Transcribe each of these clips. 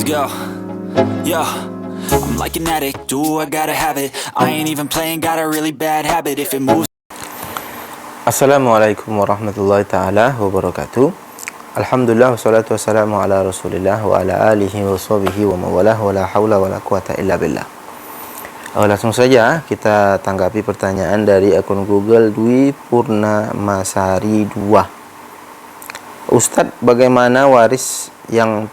Let's go. Yo, I'm like an addict, do I gotta have it. I ain't even playing, got a really bad habit. If it moves. Assalamualaikum warahmatullahi ta'ala wabarakatuh. Alhamdulillah wassalatu wassalamu ala rasulillah wa ala alihi wa sahbihi wa mawalah wa la hawla wa la quwata illa billah. Langsung saja kita tanggapi pertanyaan dari akun Google Dwi Purnamasari 2. Ustadz, bagaimana waris yang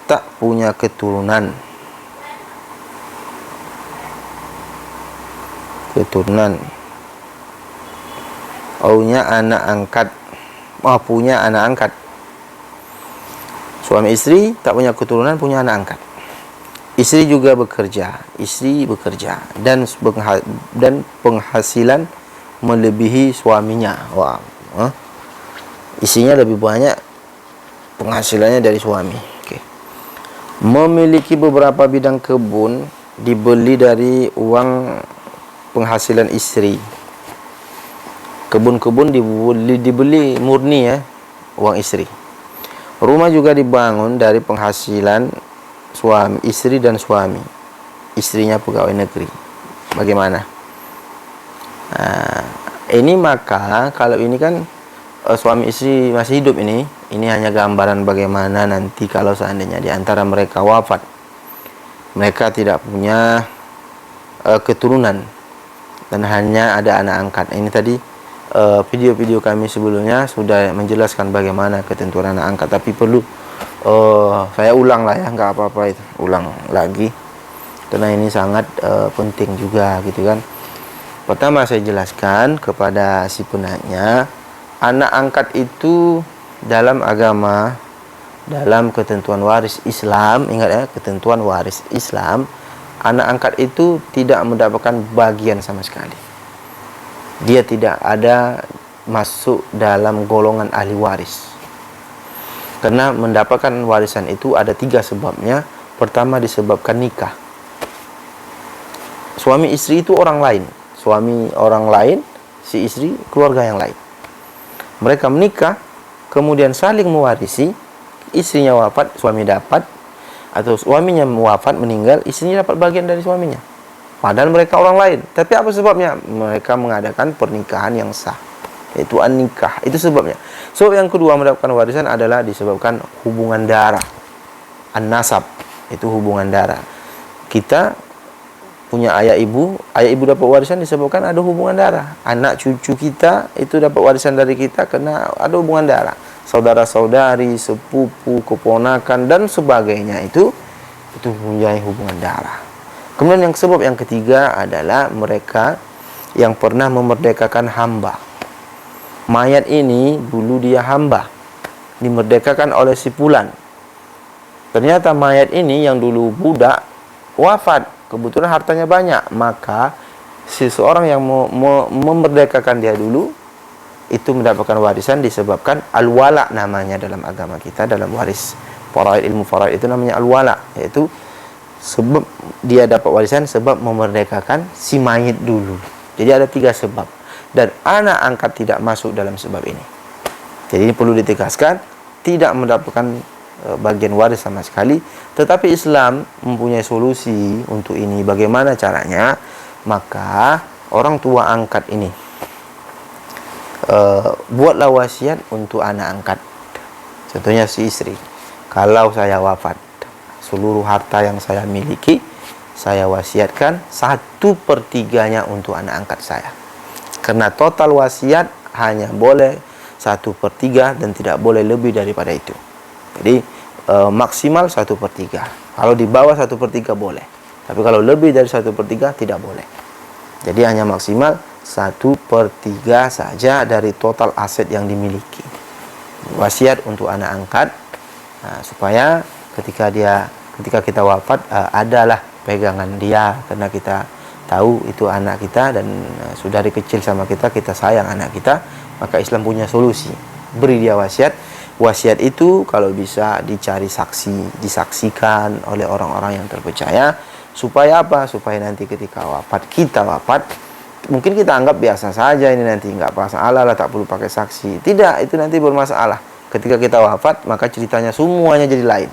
tak punya keturunan? Punya anak angkat. Suami istri tak punya keturunan, punya anak angkat. Istri juga bekerja, dan penghasilan melebihi suaminya. Istrinya lebih banyak penghasilannya dari suami. Memiliki beberapa bidang kebun, dibeli dari uang penghasilan istri. Kebun-kebun dibeli murni uang istri. Rumah juga dibangun dari penghasilan suami, istri dan suami. Istrinya pegawai negeri. Bagaimana? Ini maka kalau ini kan suami istri masih hidup ini hanya gambaran bagaimana nanti kalau seandainya di antara mereka wafat. Mereka tidak punya keturunan dan hanya ada anak angkat. Ini tadi video-video kami sebelumnya sudah menjelaskan bagaimana ketentuan anak angkat, tapi perlu saya ulang lah ya, nggak apa-apa itu, ulang lagi karena ini sangat penting juga gitu kan. Pertama saya jelaskan kepada si penanya, anak angkat itu dalam agama, dalam ketentuan waris Islam, ingat ya, ketentuan waris Islam, anak angkat itu tidak mendapatkan bagian sama sekali. Dia tidak ada masuk dalam golongan ahli waris. Karena mendapatkan warisan itu ada 3 sebabnya. Pertama disebabkan nikah. Suami istri itu orang lain. Suami orang lain, si istri keluarga yang lain. Mereka menikah, kemudian saling mewarisi. Istrinya wafat, suami dapat. Atau suaminya wafat, meninggal, istrinya dapat bagian dari suaminya. Padahal mereka orang lain. Tapi apa sebabnya? Mereka mengadakan pernikahan yang sah, yaitu an-nikah. Itu sebabnya. Sebab yang kedua mendapatkan warisan adalah disebabkan hubungan darah. An-nasab, itu hubungan darah. Kita punya ayah ibu dapat warisan disebabkan ada hubungan darah. Anak cucu kita itu dapat warisan dari kita karena ada hubungan darah. Saudara-saudari, sepupu, keponakan dan sebagainya itu mempunyai hubungan darah. Kemudian sebab yang ketiga adalah mereka yang pernah memerdekakan hamba. Mayat ini dulu dia hamba, dimerdekakan oleh si fulan. Ternyata mayat ini yang dulu budak wafat, kebetulan hartanya banyak, maka seseorang yang memerdekakan dia dulu itu mendapatkan warisan disebabkan al-wala namanya dalam agama kita, dalam waris faraid, ilmu faraid itu namanya al-wala, yaitu sebab dia dapat warisan sebab memerdekakan si mayit dulu. Jadi ada 3 sebab, dan anak angkat tidak masuk dalam sebab ini. Jadi ini perlu ditegaskan, tidak mendapatkan bagian waris sama sekali. Tetapi Islam mempunyai solusi untuk ini. Bagaimana caranya? Maka orang tua angkat ini buatlah wasiat untuk anak angkat. Contohnya si istri, kalau saya wafat, seluruh harta yang saya miliki saya wasiatkan 1/3-nya untuk anak angkat saya. Karena total wasiat hanya boleh 1/3 dan tidak boleh lebih daripada itu. Jadi maksimal 1/3. Kalau di bawah 1/3 boleh, tapi kalau lebih dari 1/3 tidak boleh. Jadi hanya maksimal 1/3 saja dari total aset yang dimiliki. Wasiat untuk anak angkat, supaya ketika kita wafat adalah pegangan dia, karena kita tahu itu anak kita dan sudah dari kecil sama kita sayang anak kita. Maka Islam punya solusi, beri dia wasiat. Wasiat itu kalau bisa dicari saksi, disaksikan oleh orang-orang yang terpercaya, supaya apa? Supaya nanti ketika kita wafat, mungkin kita anggap biasa saja ini, nanti nggak masalah lah, tak perlu pakai saksi. Tidak, itu nanti bermasalah. Ketika kita wafat, maka ceritanya semuanya jadi lain.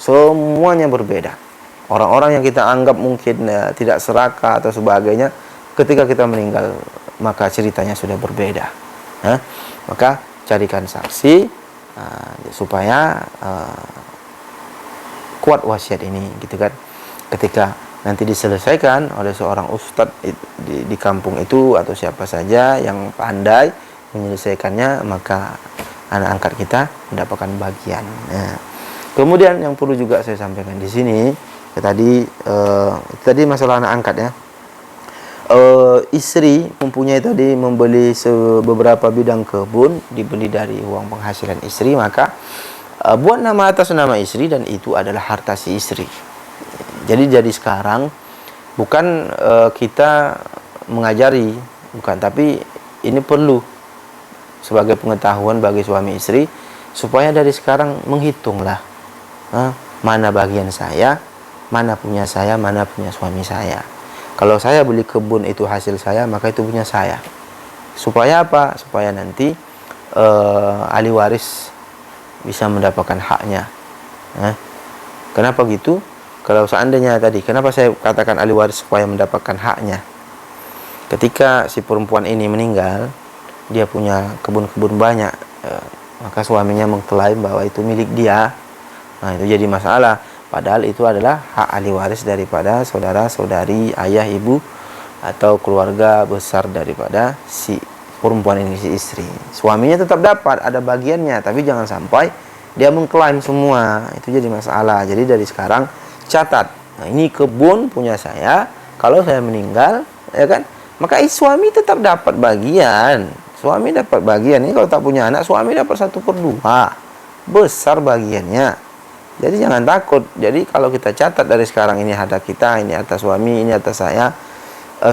semuanya berbeda. Orang-orang yang kita anggap mungkin tidak serakah atau sebagainya, ketika kita meninggal maka ceritanya sudah berbeda. Maka carikan saksi supaya kuat wasiat ini, gitu kan. Ketika nanti diselesaikan oleh seorang ustadz di kampung itu atau siapa saja yang pandai menyelesaikannya, maka anak angkat kita mendapatkan bagian. Kemudian yang perlu juga saya sampaikan di sini, tadi masalah anak angkat ya. Istri mempunyai tadi membeli beberapa bidang kebun, dibeli dari uang penghasilan istri, maka buat nama atas nama istri, dan itu adalah harta si istri. Jadi sekarang bukan kita mengajari, bukan, tapi ini perlu sebagai pengetahuan bagi suami istri, supaya dari sekarang menghitunglah mana bagian saya, mana punya saya, mana punya suami saya. Kalau saya beli kebun itu hasil saya, maka itu punya saya. Supaya apa? Supaya nanti ahli waris bisa mendapatkan haknya. Kenapa gitu? Kalau seandainya tadi, kenapa saya katakan ahli waris supaya mendapatkan haknya? Ketika si perempuan ini meninggal, dia punya kebun-kebun banyak, maka suaminya mengklaim bahwa itu milik dia. Nah, itu jadi masalah. Padahal itu adalah hak ahli waris daripada saudara-saudari, ayah, ibu, atau keluarga besar daripada si perempuan ini, si istri. Suaminya tetap dapat, ada bagiannya, tapi jangan sampai dia mengklaim semua. Itu jadi masalah. Jadi dari sekarang catat, nah, ini kebun punya saya. Kalau saya meninggal, ya kan, maka suami tetap dapat bagian. Suami dapat bagian. Ini kalau tak punya anak, suami dapat 1/2. Besar bagiannya. Jadi jangan takut. Jadi kalau kita catat dari sekarang, ini harta kita, ini harta suami, ini harta saya,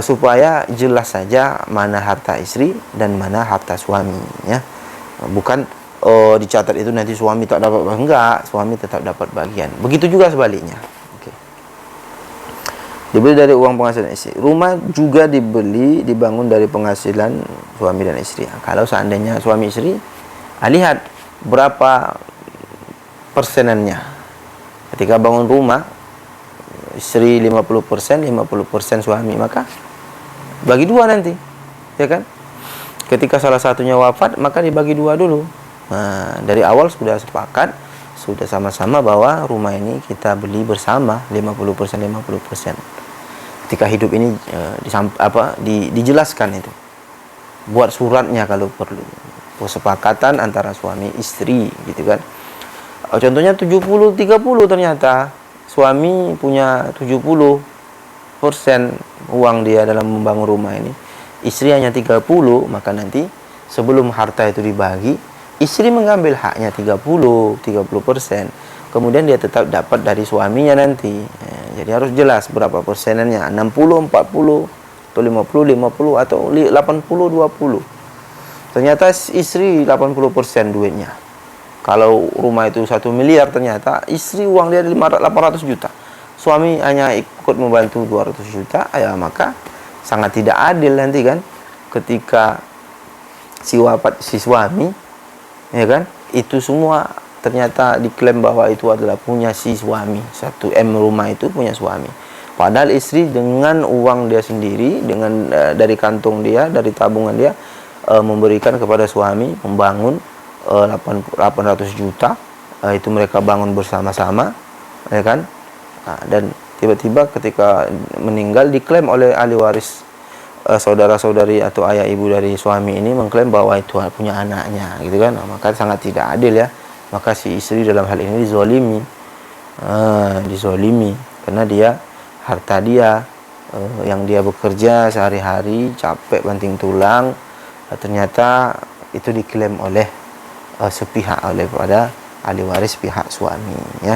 supaya jelas saja mana harta istri dan mana harta suami, ya. Bukan dicatat itu nanti suami tak dapat, enggak, suami tetap dapat bagian. Begitu juga sebaliknya. Oke. Dibeli dari uang penghasilan istri. Rumah juga dibangun dari penghasilan suami dan istri. Kalau seandainya suami istri, lihat berapa persenannya. Ketika bangun rumah, istri 50%, 50% suami, maka bagi 2 nanti, ya kan? Ketika salah satunya wafat, maka dibagi 2 dulu. Nah, dari awal sudah sepakat, sudah sama-sama bahwa rumah ini kita beli bersama 50%, 50%. Ketika hidup ini dijelaskan itu. Buat suratnya kalau perlu. Kesepakatan antara suami istri, gitu kan? Contohnya 70-30 ternyata. Suami punya 70% uang dia dalam membangun rumah ini. Istri hanya 30, maka nanti sebelum harta itu dibagi, istri mengambil haknya 30%. Kemudian dia tetap dapat dari suaminya nanti. Jadi harus jelas berapa persenannya, 60, 40, atau 50, 50, atau 80, 20. Ternyata istri 80% duitnya. Kalau rumah itu 1 miliar, ternyata istri uang dia 800 juta. Suami hanya ikut membantu 200 juta, ya maka sangat tidak adil nanti kan. Ketika wafat si suami, ya kan, itu semua ternyata diklaim bahwa itu adalah punya si suami. 1M rumah itu punya suami. Padahal istri dengan uang dia sendiri, dengan dari kantong dia, dari tabungan dia, memberikan kepada suami, membangun 800 juta, itu mereka bangun bersama-sama, ya kan. Dan tiba-tiba ketika meninggal diklaim oleh ahli waris, saudara-saudari atau ayah ibu dari suami ini mengklaim bahwa itu punya anaknya, gitu kan. Maka sangat tidak adil, ya. Maka si istri dalam hal ini dizolimi karena dia, harta dia, yang dia bekerja sehari-hari capek banting tulang, ternyata itu diklaim oleh sepihak, oleh pada ahli waris pihak suami, ya.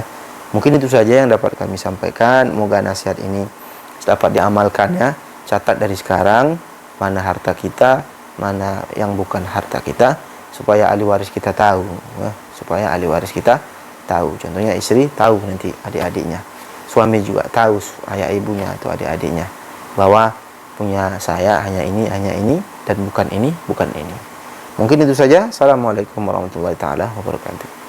Mungkin itu saja yang dapat kami sampaikan. Moga nasihat ini dapat diamalkan, ya. Catat dari sekarang mana harta kita, mana yang bukan harta kita, supaya ahli waris kita tahu, ya. Supaya ahli waris kita tahu. Contohnya istri tahu nanti adik-adiknya, suami juga tahu ayah ibunya atau adik-adiknya bahwa punya saya hanya ini, dan bukan ini, bukan ini. Mungkin itu saja. Assalamualaikum warahmatullahi taala wabarakatuh.